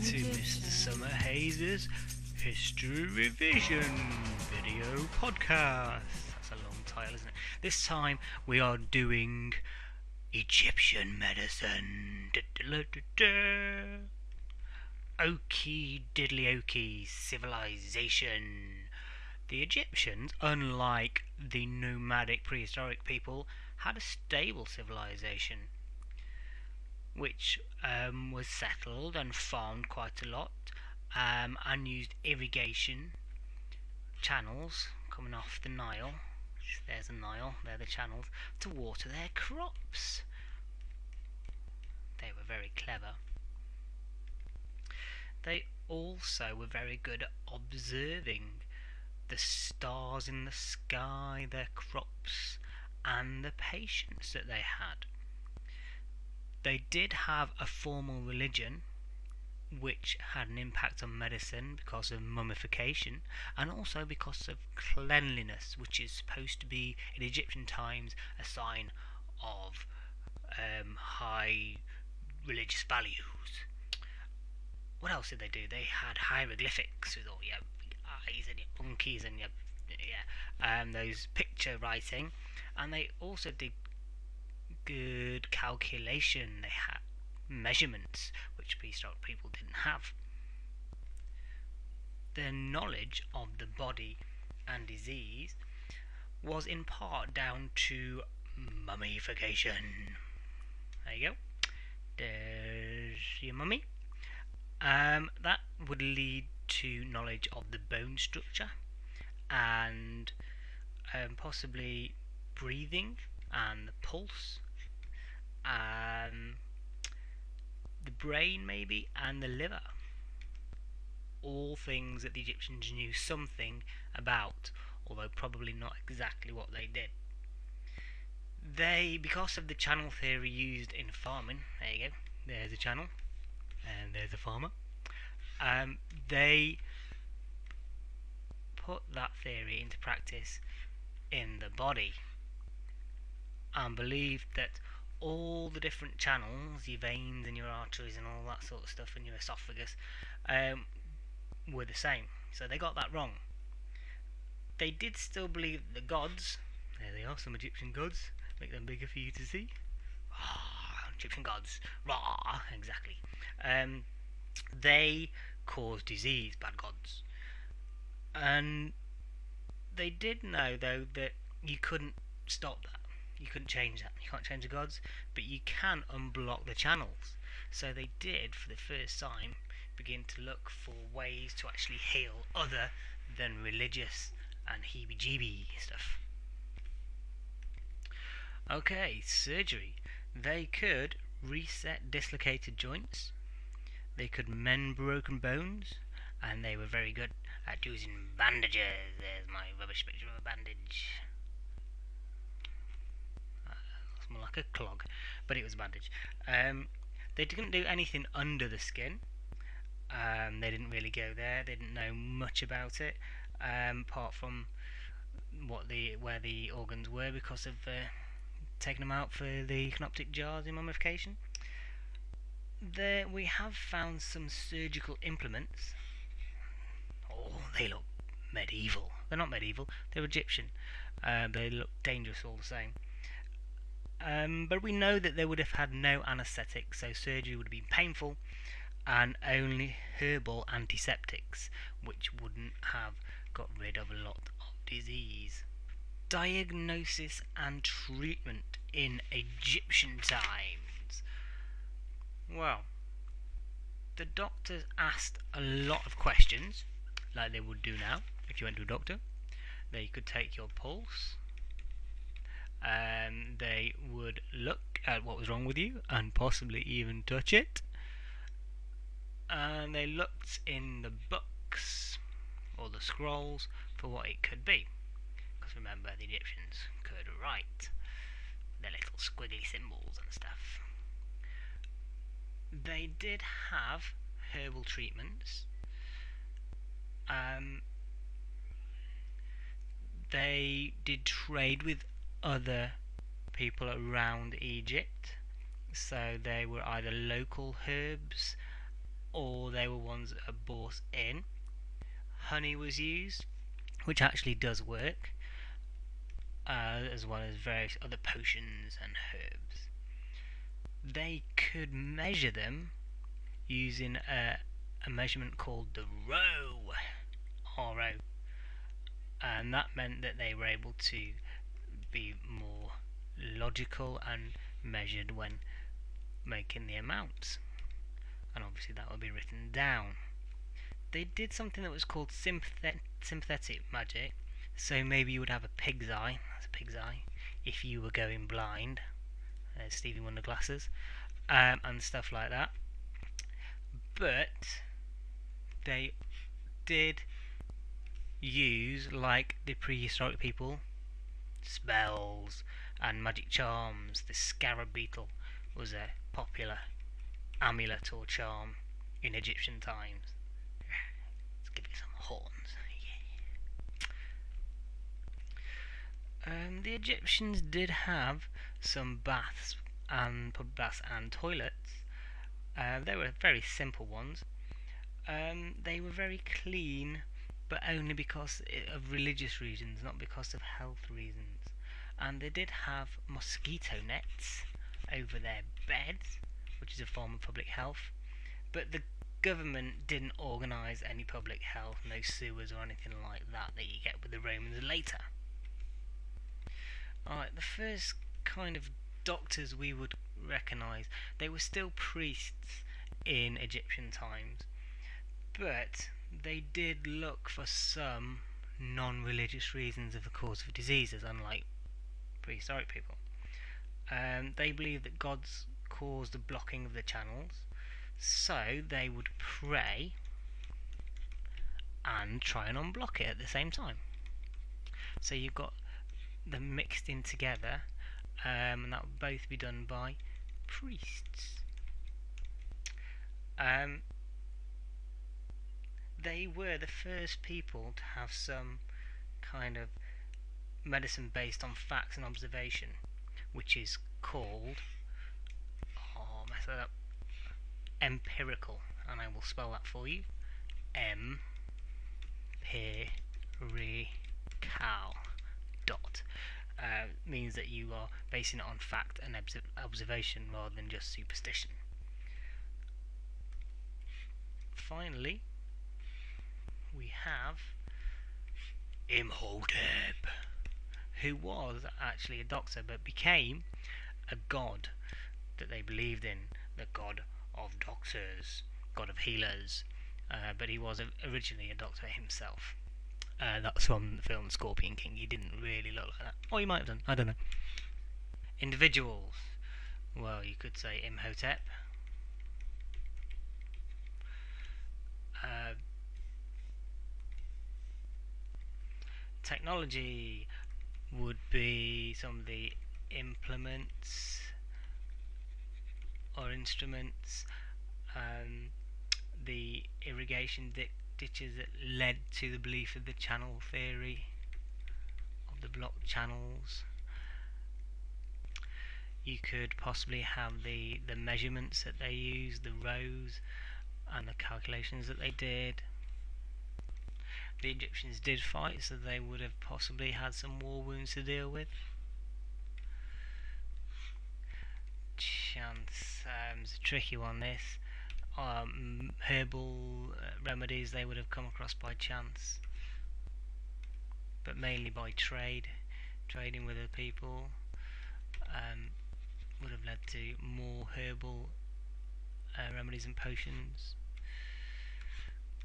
to Mr. Summerhayes' History Revision video podcast. That's a long title, isn't it? This time we are doing Egyptian medicine. Okie diddly okie civilization. The Egyptians, unlike the nomadic prehistoric people, had a stable civilization which was settled and farmed quite a lot, and used irrigation channels coming off the Nile. There's the Nile, there are the channels, to water their crops. They were very clever. They also were very good at observing the stars in the sky, their crops, and the patience that they had. They did have a formal religion which had an impact on medicine because of mummification and also because of cleanliness, which is supposed to be in Egyptian times a sign of high religious values. What else did they do? They had hieroglyphics with all your eyes and your monkeys and your those picture writing, and they also did good calculation. They had measurements which prehistoric people didn't have. Their knowledge of the body and disease was in part down to mummification. There you go. There's your mummy. That would lead to knowledge of the bone structure and possibly breathing and the pulse, the brain maybe, and the liver. All things that the Egyptians knew something about, although probably not exactly what they did. They, because of the channel theory used in farming, there you go, there's a channel, and there's a farmer, they put that theory into practice in the body and believed that all the different channels, your veins and your arteries and all that sort of stuff, and your esophagus, were the same. So they got that wrong. They did still believe the gods, there they are, some Egyptian gods, make them bigger for you to see. Egyptian gods, rah, exactly. They caused disease, bad gods. And they did know, though, that you couldn't stop that. You couldn't change that. You can't change the gods, but you can unblock the channels. So they did, for the first time, begin to look for ways to actually heal other than religious and heebie-jeebie stuff. Okay, surgery. They could reset dislocated joints. They could mend broken bones, and they were very good at using bandages. There's my rubbish picture of a bandage. It's more like a clog, but it was a bandage. They didn't do anything under the skin. They didn't really go there. They didn't know much about it, apart from where the organs were, because of taking them out for the synoptic jars in mummification. There we have found some surgical implements. Oh, they look medieval. They're not medieval, they're Egyptian. They look dangerous all the same. But we know that they would have had no anaesthetic, so surgery would have been painful, and only herbal antiseptics, which wouldn't have got rid of a lot of disease. Diagnosis and treatment in Egyptian times. Well, the doctors asked a lot of questions, like they would do now if you went to a doctor. They could take your pulse, they would look at what was wrong with you and possibly even touch it, and they looked in the books or the scrolls for what it could be, because remember, the Egyptians could write their little squiggly symbols and stuff. They did have herbal treatments. They did trade with other people around Egypt, so they were either local herbs or they were ones that are bought in. Honey was used, which actually does work, as well as various other potions and herbs. They could measure them using a measurement called the row, RO, and that meant that they were able to be more logical and measured when making the amounts, and obviously that will be written down. They did something that was called sympathetic magic, so maybe you would have a pig's eye, that's a pig's eye, if you were going blind, Stevie Wonder glasses, and stuff like that. But they did use, like the prehistoric people, spells and magic charms. The scarab beetle was a popular amulet or charm in Egyptian times. Let's give it some horns. The Egyptians did have some baths and public baths and toilets. They were very simple ones. They were very clean, but only because of religious reasons, not because of health reasons. And they did have mosquito nets over their beds, which is a form of public health. But the government didn't organise any public health, no sewers or anything like that you get with the Romans later. Alright, the first kind of doctors we would recognise, they were still priests in Egyptian times, but they did look for some non-religious reasons of the cause of diseases, unlike prehistoric people. They believed that gods caused the blocking of the channels, so they would pray and try and unblock it at the same time. So you've got them mixed in together, and that would both be done by priests. They were the first people to have some kind of medicine based on facts and observation, which is called, mess that up, empirical, and I will spell that for you. Empirical. Means that you are basing it on fact and observation rather than just superstition. Finally, we have Imhotep, who was actually a doctor but became a god that they believed in, the god of doctors, god of healers, but he was originally a doctor himself. That's from the film Scorpion King. He didn't really look like that. Or he might have done, I don't know. Individuals. Well, you could say Imhotep. Technology would be some of the implements or instruments, the irrigation ditches that led to the belief of the channel theory of the blocked channels. You could possibly have the measurements that they used, the rows, and the calculations that they did. The Egyptians did fight, so they would have possibly had some war wounds to deal with. Chance is a tricky one, this. Herbal remedies they would have come across by chance, but mainly by trading with other people. Would have led to more herbal remedies and potions.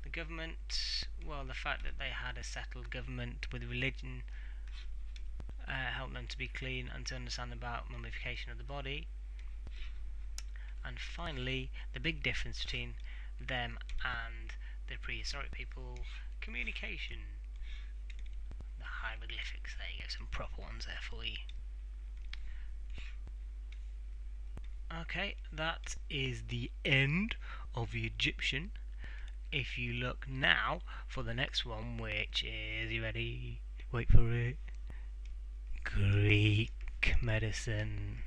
The government, well, the fact that they had a settled government with religion helped them to be clean and to understand about mummification of the body. And finally, the big difference between them and the prehistoric people, communication. The hieroglyphics, there you go, some proper ones there for you. Okay, that is the end of the Egyptian. If you look now for the next one, which is, you ready? Wait for it. Greek medicine.